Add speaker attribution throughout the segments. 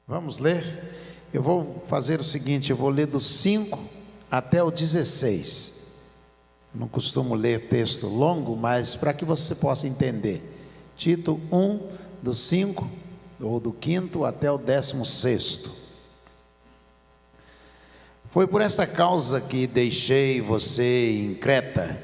Speaker 1: Vamos ler? Eu vou fazer o seguinte, eu vou ler do 5 até o 16. Não costumo ler texto longo, mas para que você possa entender. Tito 1, do 5, ou do 5º até o 16º. Foi por esta causa que deixei você em Creta,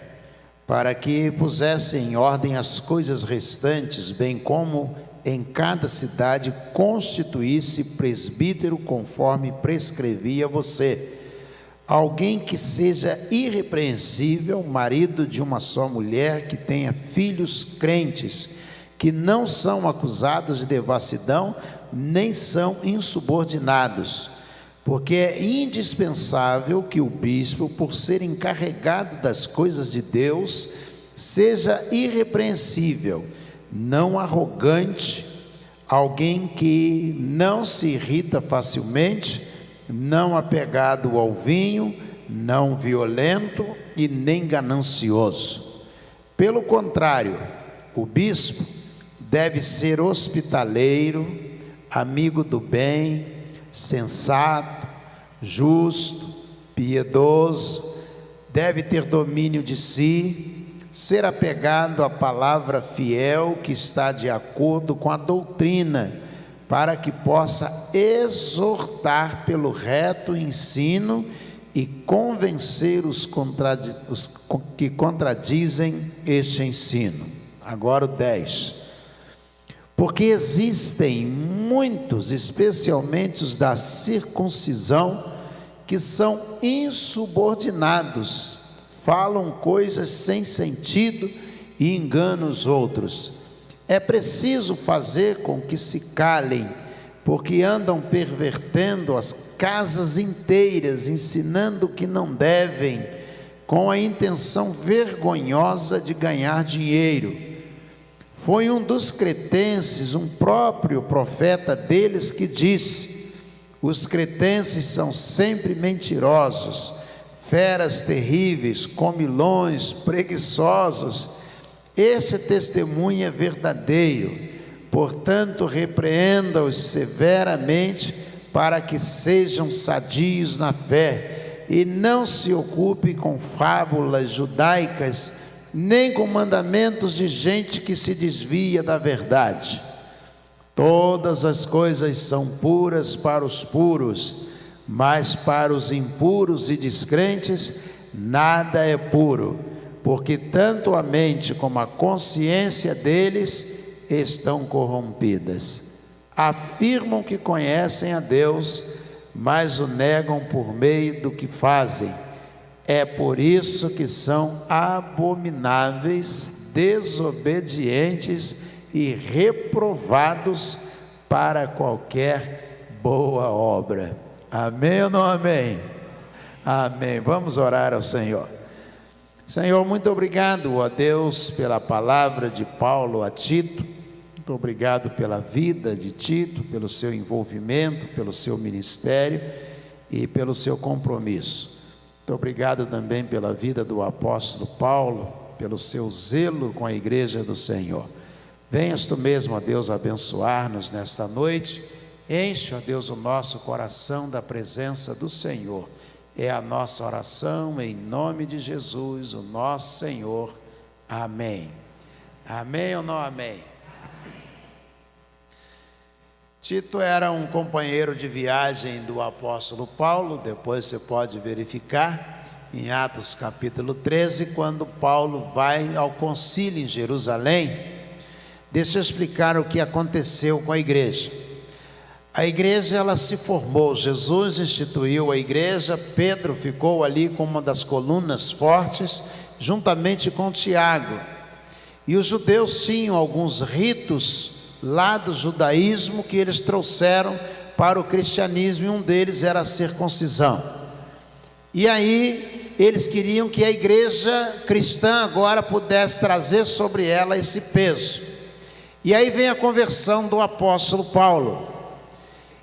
Speaker 1: para que pusesse em ordem as coisas restantes, bem como em cada cidade constituísse presbítero conforme prescrevia você, alguém que seja irrepreensível, marido de uma só mulher, que tenha filhos crentes, que não são acusados de devassidão, nem são insubordinados, porque é indispensável que o bispo, por ser encarregado das coisas de Deus, seja irrepreensível, não arrogante, alguém que não se irrita facilmente, não apegado ao vinho, não violento e nem ganancioso. Pelo contrário, o bispo deve ser hospitaleiro, amigo do bem, sensato, justo, piedoso, deve ter domínio de si, ser apegado à palavra fiel que está de acordo com a doutrina, para que possa exortar pelo reto ensino e convencer os que contradizem este ensino. Agora o 10. Porque existem muitos, especialmente os da circuncisão, que são insubordinados, falam coisas sem sentido e enganam os outros. É preciso fazer com que se calem, porque andam pervertendo as casas inteiras, ensinando o que não devem, com a intenção vergonhosa de ganhar dinheiro. Foi um dos cretenses, um próprio profeta deles, que disse: os cretenses são sempre mentirosos, feras terríveis, comilões, preguiçosos. Este testemunho é verdadeiro, portanto repreenda-os severamente, para que sejam sadios na fé, e não se ocupem com fábulas judaicas, nem com mandamentos de gente que se desvia da verdade. Todas as coisas são puras para os puros, mas para os impuros e descrentes nada é puro, porque tanto a mente como a consciência deles estão corrompidas. Afirmam que conhecem a Deus, mas o negam por meio do que fazem. É por isso que são abomináveis, desobedientes e reprovados para qualquer boa obra. Amém ou não amém? Amém. Vamos orar ao Senhor. Senhor, muito obrigado a Deus pela palavra de Paulo a Tito. Muito obrigado pela vida de Tito, pelo seu envolvimento, pelo seu ministério e pelo seu compromisso. Muito obrigado também pela vida do apóstolo Paulo, pelo seu zelo com a igreja do Senhor. Venhas tu mesmo, ó Deus, abençoar-nos nesta noite. Enche, ó Deus, o nosso coração da presença do Senhor. É a nossa oração em nome de Jesus, o nosso Senhor. Amém. Amém ou não amém? Tito era um companheiro de viagem do apóstolo Paulo. Depois você pode verificar em Atos capítulo 13, quando Paulo vai ao concílio em Jerusalém. Deixa eu explicar o que aconteceu com a igreja. A igreja, ela se formou, Jesus instituiu a igreja, Pedro ficou ali com uma das colunas fortes, juntamente com Tiago. E os judeus tinham alguns ritos lá do judaísmo que eles trouxeram para o cristianismo, e um deles era a circuncisão. E aí eles queriam que a igreja cristã agora pudesse trazer sobre ela esse peso. E aí vem a conversão do apóstolo Paulo.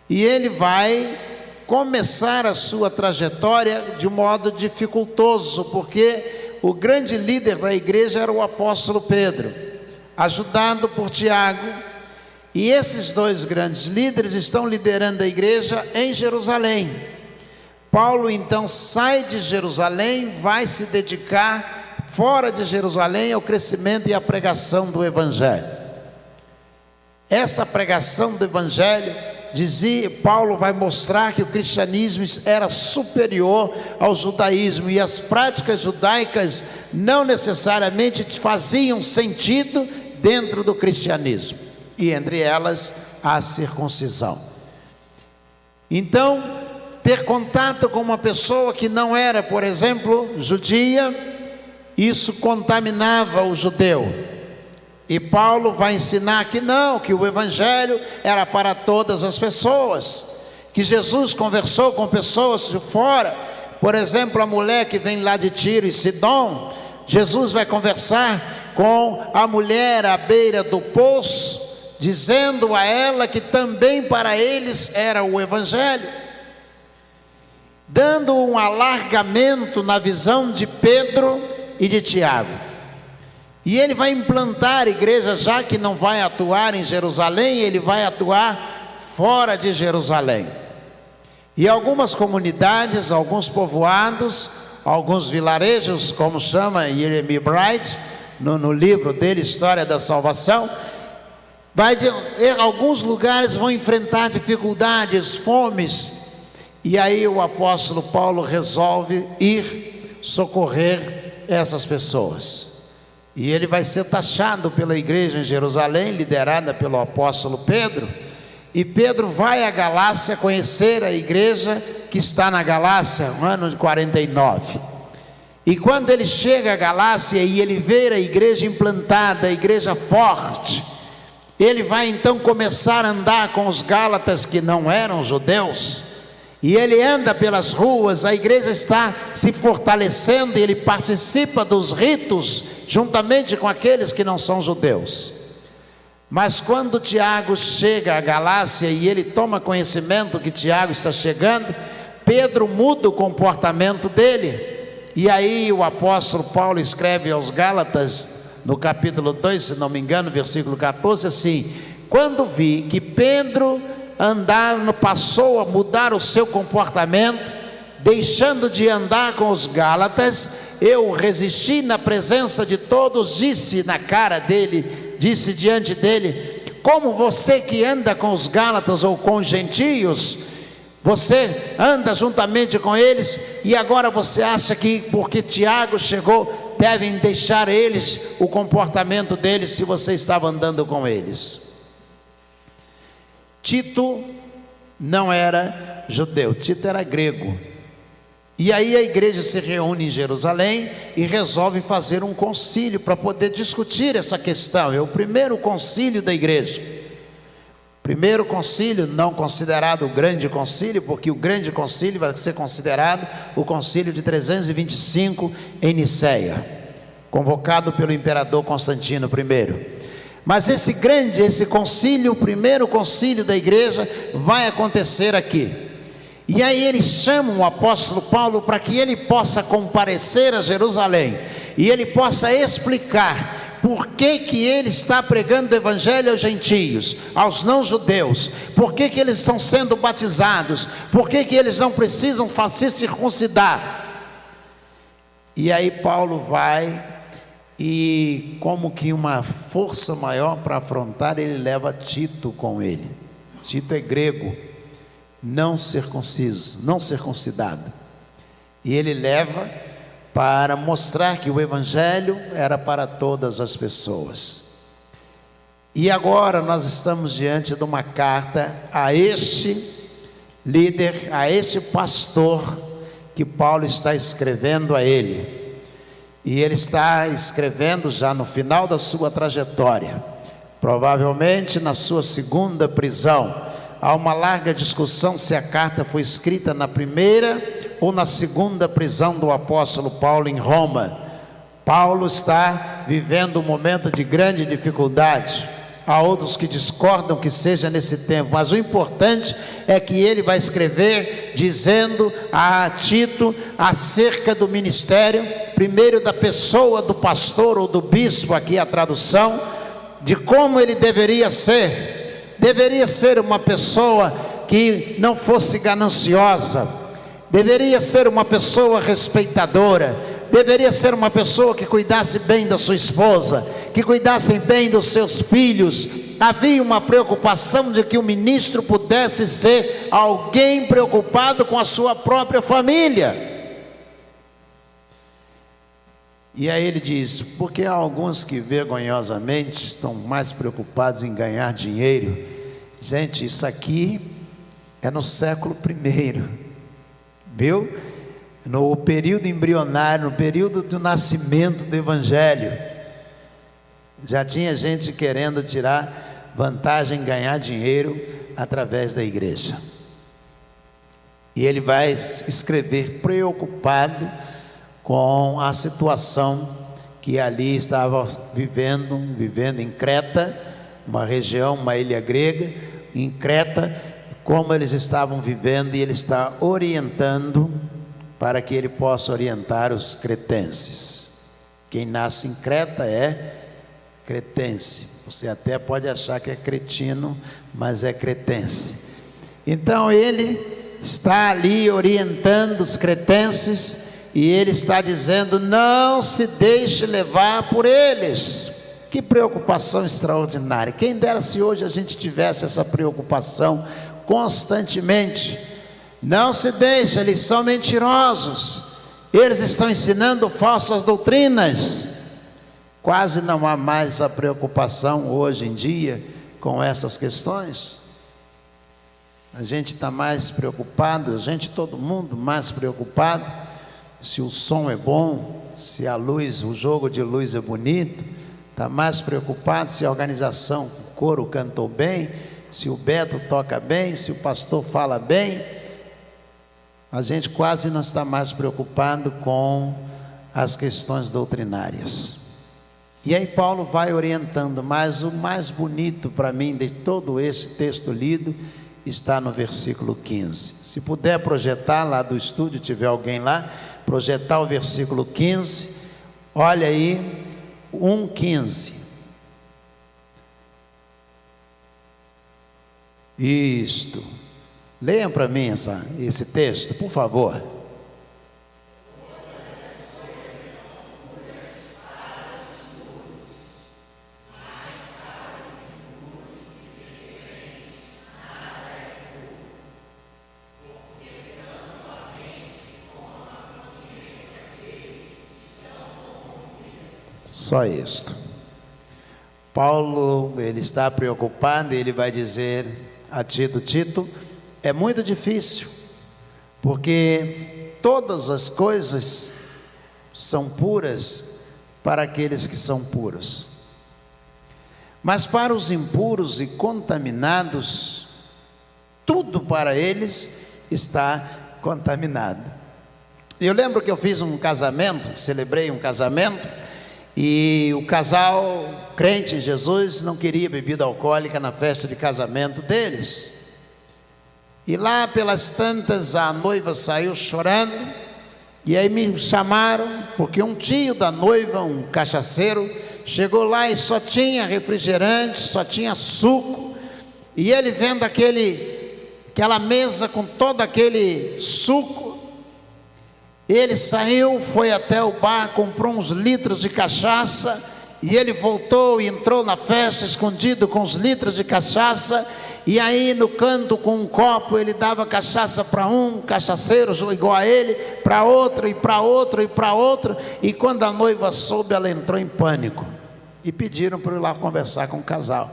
Speaker 1: E ele vai começar a sua trajetória de modo dificultoso, porque o grande líder da igreja era o apóstolo Pedro, ajudado por Tiago. E esses dois grandes líderes estão liderando a igreja em Jerusalém. Paulo então sai de Jerusalém, vai se dedicar fora de Jerusalém ao crescimento e à pregação do Evangelho. Essa pregação do Evangelho, Paulo vai mostrar que o cristianismo era superior ao judaísmo, e as práticas judaicas não necessariamente faziam sentido dentro do cristianismo, e entre elas a circuncisão. Então, ter contato com uma pessoa que não era, por exemplo, judia, isso contaminava o judeu. E Paulo vai ensinar que não, que o Evangelho era para todas as pessoas, que Jesus conversou com pessoas de fora. Por exemplo, a mulher que vem lá de Tiro e Sidom, Jesus vai conversar com a mulher à beira do poço, dizendo a ela que também para eles era o Evangelho, dando um alargamento na visão de Pedro e de Tiago. E ele vai implantar a igreja, já que não vai atuar em Jerusalém, ele vai atuar fora de Jerusalém. E algumas comunidades, alguns povoados, alguns vilarejos, como chama Jeremy Bright, no livro dele, História da Salvação, alguns lugares vão enfrentar dificuldades, fomes, e aí o apóstolo Paulo resolve ir socorrer essas pessoas. E ele vai ser taxado pela igreja em Jerusalém, liderada pelo apóstolo Pedro. E Pedro vai à Galácia conhecer a igreja que está na Galácia, no ano de 49. E quando ele chega à Galácia e ele vê a igreja implantada, a igreja forte, ele vai então começar a andar com os gálatas que não eram judeus. E ele anda pelas ruas, a igreja está se fortalecendo e ele participa dos ritos juntamente com aqueles que não são judeus. Mas quando Tiago chega à Galácia e ele toma conhecimento que Tiago está chegando, Pedro muda o comportamento dele. E aí o apóstolo Paulo escreve aos Gálatas, no capítulo 2, se não me engano, versículo 14, assim: quando vi que Pedro passou a mudar o seu comportamento, deixando de andar com os Gálatas, eu resisti na presença de todos, disse na cara dele, disse diante dele: como você que anda com os Gálatas ou com os gentios, você anda juntamente com eles, e agora você acha que porque Tiago chegou, devem deixar eles, o comportamento deles, se você estava andando com eles. Tito não era judeu, Tito era grego. E aí a igreja se reúne em Jerusalém e resolve fazer um concílio para poder discutir essa questão. É o primeiro concílio da igreja. Primeiro concílio, não considerado o grande concílio, porque o grande concílio vai ser considerado o concílio de 325 em Niceia, convocado pelo imperador Constantino I. Mas esse concílio, o primeiro concílio da igreja, vai acontecer aqui. E aí eles chamam o apóstolo Paulo para que ele possa comparecer a Jerusalém e ele possa explicar por que ele está pregando o evangelho aos gentios, aos não judeus, por que eles estão sendo batizados, por que eles não precisam se circuncidar. E aí Paulo vai, e como que uma força maior para afrontar, ele leva Tito com ele. Tito é grego, não circunciso, não circuncidado, e ele leva para mostrar que o evangelho era para todas as pessoas. E agora nós estamos diante de uma carta a este líder, a este pastor, que Paulo está escrevendo a ele. E ele está escrevendo já no final da sua trajetória, provavelmente na sua segunda prisão. Há uma larga discussão se a carta foi escrita na primeira ou na segunda prisão do apóstolo Paulo em Roma. Paulo está vivendo um momento de grande dificuldade. Há outros que discordam que seja nesse tempo, mas o importante é que ele vai escrever dizendo a Tito acerca do ministério, primeiro da pessoa do pastor ou do bispo, aqui a tradução, de como ele deveria ser, deveria ser uma pessoa que não fosse gananciosa, deveria ser uma pessoa respeitadora, deveria ser uma pessoa que cuidasse bem da sua esposa, que cuidasse bem dos seus filhos. Havia uma preocupação de que o ministro pudesse ser alguém preocupado com a sua própria família. E aí ele diz: porque há alguns que vergonhosamente estão mais preocupados em ganhar dinheiro. Gente, isso aqui é no século I, viu? No período embrionário, no período do nascimento do Evangelho, já tinha gente querendo tirar vantagem em ganhar dinheiro através da igreja. E ele vai escrever preocupado com a situação que ali estava vivendo em Creta, uma região, uma ilha grega, em Creta, como eles estavam vivendo, e ele está orientando para que ele possa orientar os cretenses. Quem nasce em Creta é cretense. Você até pode achar que é cretino, mas é cretense. Então ele está ali orientando os cretenses, e ele está dizendo: não se deixe levar por eles. Que preocupação extraordinária! Quem dera se hoje a gente tivesse essa preocupação constantemente. Não se deixe, eles são mentirosos, eles estão ensinando falsas doutrinas. Quase não há mais a preocupação hoje em dia com essas questões. A gente está mais preocupado, todo mundo mais preocupado, se o som é bom, se a luz, o jogo de luz é bonito, está mais preocupado se a organização, o coro cantou bem, se o Beto toca bem, se o pastor fala bem. A gente quase não está mais preocupado com as questões doutrinárias. E aí Paulo vai orientando, mas o mais bonito para mim de todo esse texto lido está no versículo 15. Se puder projetar lá do estúdio, tiver alguém lá, projetar o versículo 15, olha aí, 1:15. Isto. Leiam para mim esse texto, por favor. Só isto. Paulo, ele está preocupado, e ele vai dizer a Tito: é muito difícil, porque todas as coisas são puras para aqueles que são puros, mas para os impuros e contaminados, tudo para eles está contaminado. Eu lembro que eu fiz um casamento, celebrei um casamento, e o casal crente em Jesus não queria bebida alcoólica na festa de casamento deles. E lá pelas tantas a noiva saiu chorando, e aí me chamaram, porque um tio da noiva, um cachaceiro, chegou lá e só tinha refrigerante, só tinha suco, e ele vendo aquela mesa com todo aquele suco, ele saiu, foi até o bar, comprou uns litros de cachaça, e ele voltou e entrou na festa escondido com os litros de cachaça. E aí no canto com um copo ele dava cachaça para um cachaceiro igual a ele, para outro e para outro e para outro. E quando a noiva soube, ela entrou em pânico, e pediram para eu ir lá conversar com o casal,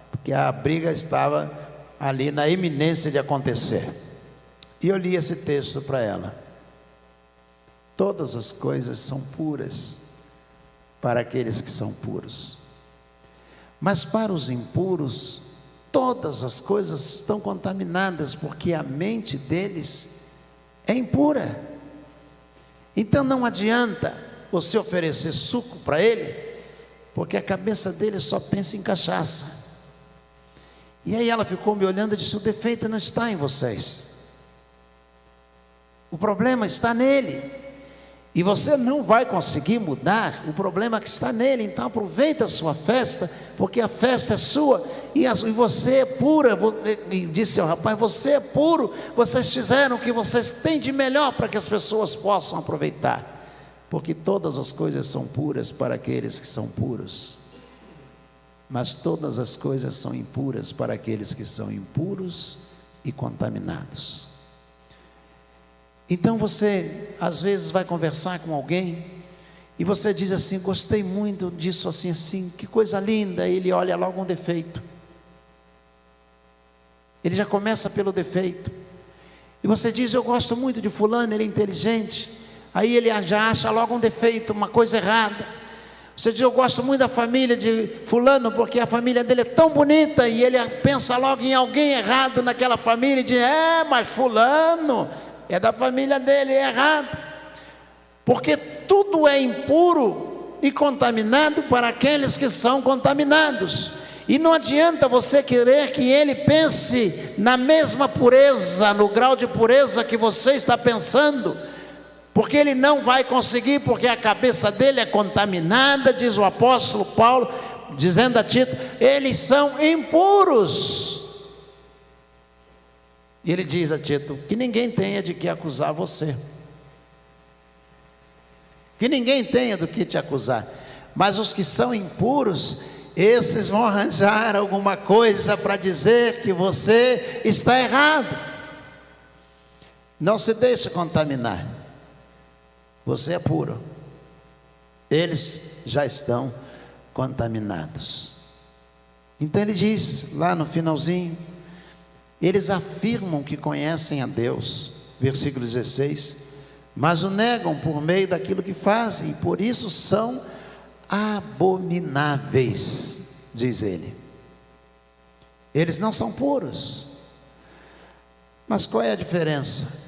Speaker 1: porque a briga estava ali na iminência de acontecer. E eu li esse texto para ela: todas as coisas são puras para aqueles que são puros, mas para os impuros todas as coisas estão contaminadas, porque a mente deles é impura. Então não adianta você oferecer suco para ele, porque a cabeça dele só pensa em cachaça. E aí ela ficou me olhando e disse: o defeito não está em vocês, o problema está nele. E você não vai conseguir mudar o problema que está nele. Então aproveita a sua festa, porque a festa é sua, e você é pura. E disse ao rapaz: você é puro, vocês fizeram o que vocês têm de melhor para que as pessoas possam aproveitar, porque todas as coisas são puras para aqueles que são puros, mas todas as coisas são impuras para aqueles que são impuros e contaminados. Então você às vezes vai conversar com alguém e você diz assim: gostei muito disso, assim, assim, que coisa linda. Ele olha logo um defeito, ele já começa pelo defeito. E você diz: eu gosto muito de fulano, ele é inteligente. Aí ele já acha logo um defeito, uma coisa errada. Você diz: eu gosto muito da família de fulano, porque a família dele é tão bonita. E ele pensa logo em alguém errado naquela família e diz: mas fulano é da família dele, é errado. Porque tudo é impuro e contaminado para aqueles que são contaminados. E não adianta você querer que ele pense na mesma pureza, no grau de pureza que você está pensando, porque ele não vai conseguir, porque a cabeça dele é contaminada. Diz o apóstolo Paulo, dizendo a Tito: eles são impuros. E ele diz a Tito: que ninguém tenha de que acusar você, que ninguém tenha do que te acusar, mas os que são impuros, esses vão arranjar alguma coisa para dizer que você está errado. Não se deixe contaminar, você é puro, eles já estão contaminados. Então ele diz lá no finalzinho: eles afirmam que conhecem a Deus, versículo 16, mas o negam por meio daquilo que fazem, e por isso são abomináveis, diz ele. Eles não são puros. Mas qual é a diferença?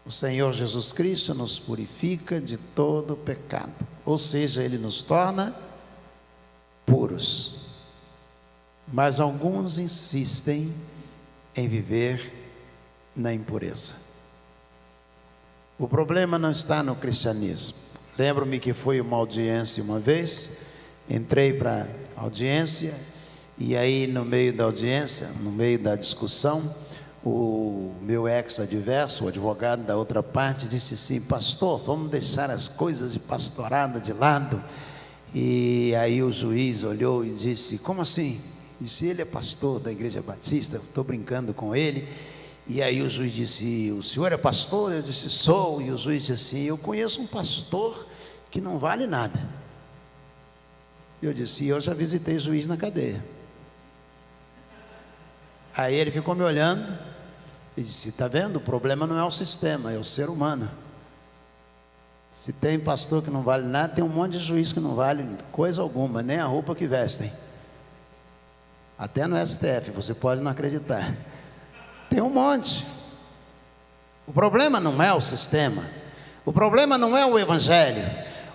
Speaker 1: O Senhor Jesus Cristo nos purifica de todo pecado, ou seja, Ele nos torna puros. Mas alguns insistem em viver na impureza. O problema não está no cristianismo. Lembro-me que foi uma audiência uma vez, entrei para a audiência, e aí no meio da audiência, no meio da discussão, o meu ex-adverso, o advogado da outra parte, disse assim: pastor, vamos deixar as coisas de pastorada de lado. E aí o juiz olhou e disse: como assim? Disse: ele é pastor da Igreja Batista, estou brincando com ele. E aí o juiz disse: o senhor é pastor? Eu disse: sou. E o juiz disse assim: eu conheço um pastor que não vale nada. Eu disse: eu já visitei juiz na cadeia. Aí ele ficou me olhando e disse: está vendo? O problema não é o sistema, é o ser humano. Se tem pastor que não vale nada, tem um monte de juiz que não vale coisa alguma, nem a roupa que vestem. Até no STF, você pode não acreditar, tem um monte. O problema não é o sistema, o problema não é o evangelho,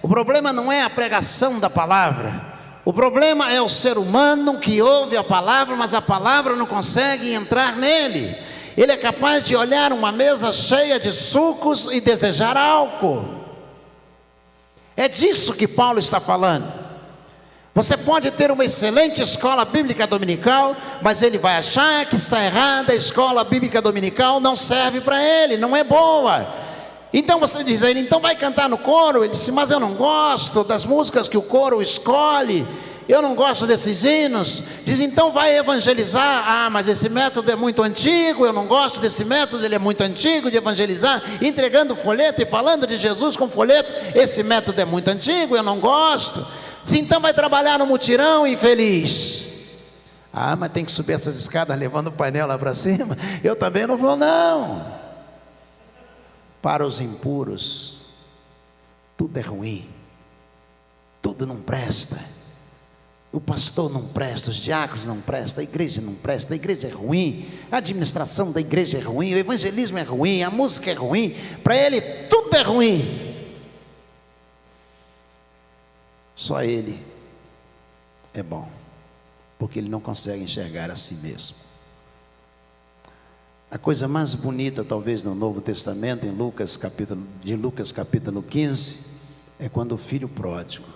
Speaker 1: o problema não é a pregação da palavra, o problema é o ser humano que ouve a palavra, mas a palavra não consegue entrar nele. Ele é capaz de olhar uma mesa cheia de sucos e desejar álcool. É disso que Paulo está falando. Você pode ter uma excelente escola bíblica dominical, mas ele vai achar que está errada, a escola bíblica dominical não serve para ele, não é boa. Então você diz a ele: então vai cantar no coro. Ele disse: mas eu não gosto das músicas que o coro escolhe, eu não gosto desses hinos. Diz: então vai evangelizar. Ah, mas esse método é muito antigo, eu não gosto desse método, ele é muito antigo de evangelizar, entregando folheto e falando de Jesus com folheto. Esse método é muito antigo, eu não gosto. Então vai trabalhar no mutirão, infeliz. Ah, mas tem que subir essas escadas levando o painel lá para cima. Eu também não vou, não. Para os impuros, tudo é ruim, tudo não presta. O pastor não presta, os diáconos não prestam, a igreja não presta, a igreja é ruim, a administração da igreja é ruim, o evangelismo é ruim, a música é ruim. Para ele tudo é ruim. Só ele é bom, porque ele não consegue enxergar a si mesmo. A coisa mais bonita, talvez, no Novo Testamento, em Lucas capítulo 15, é quando o filho pródigo,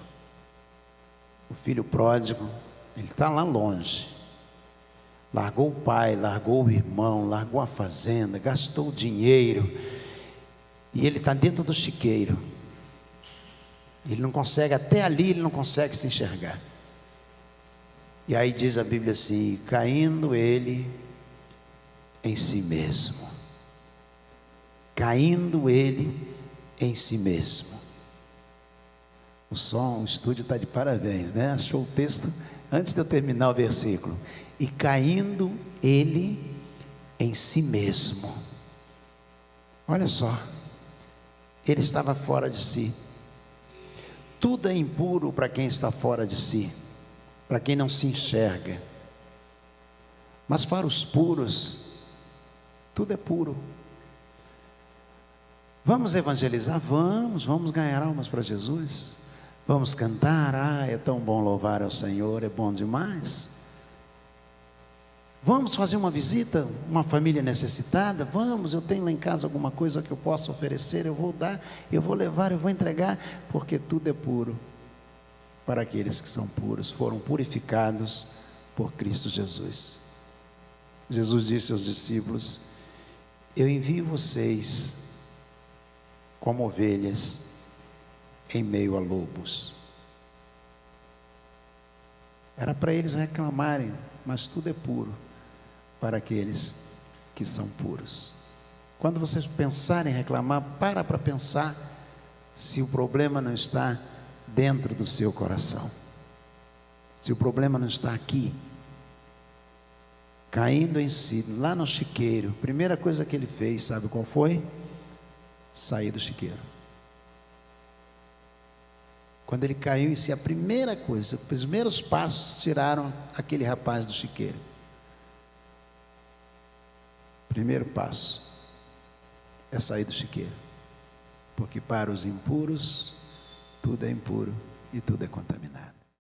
Speaker 1: ele está lá longe, largou o pai, largou o irmão, largou a fazenda, gastou o dinheiro, e ele está dentro do chiqueiro. Ele não consegue, até ali ele não consegue se enxergar. E aí diz a Bíblia assim: caindo ele em si mesmo. Caindo ele em si mesmo. O estúdio está de parabéns, né? Achou o texto antes de eu terminar o versículo. E caindo ele em si mesmo. Olha só, ele estava fora de si. Tudo é impuro para quem está fora de si, para quem não se enxerga. Mas para os puros, tudo é puro. Vamos evangelizar? Vamos ganhar almas para Jesus. Vamos cantar, é tão bom louvar ao Senhor, é bom demais. Vamos fazer uma visita, uma família necessitada? Vamos, eu tenho lá em casa alguma coisa que eu possa oferecer, eu vou dar, eu vou levar, eu vou entregar, porque tudo é puro para aqueles que são puros, foram purificados por Cristo Jesus. Jesus disse aos discípulos: eu envio vocês como ovelhas em meio a lobos. Era para eles reclamarem, mas tudo é puro para aqueles que são puros. Quando vocês pensarem em reclamar, para pensar se o problema não está dentro do seu coração, se o problema não está aqui, caindo em si, lá no chiqueiro. Primeira coisa que ele fez, sabe qual foi? Sair do chiqueiro. Quando ele caiu em si, a primeira coisa, os primeiros passos tiraram aquele rapaz do chiqueiro. Primeiro passo é sair do chiqueiro, porque para os impuros tudo é impuro e tudo é contaminado.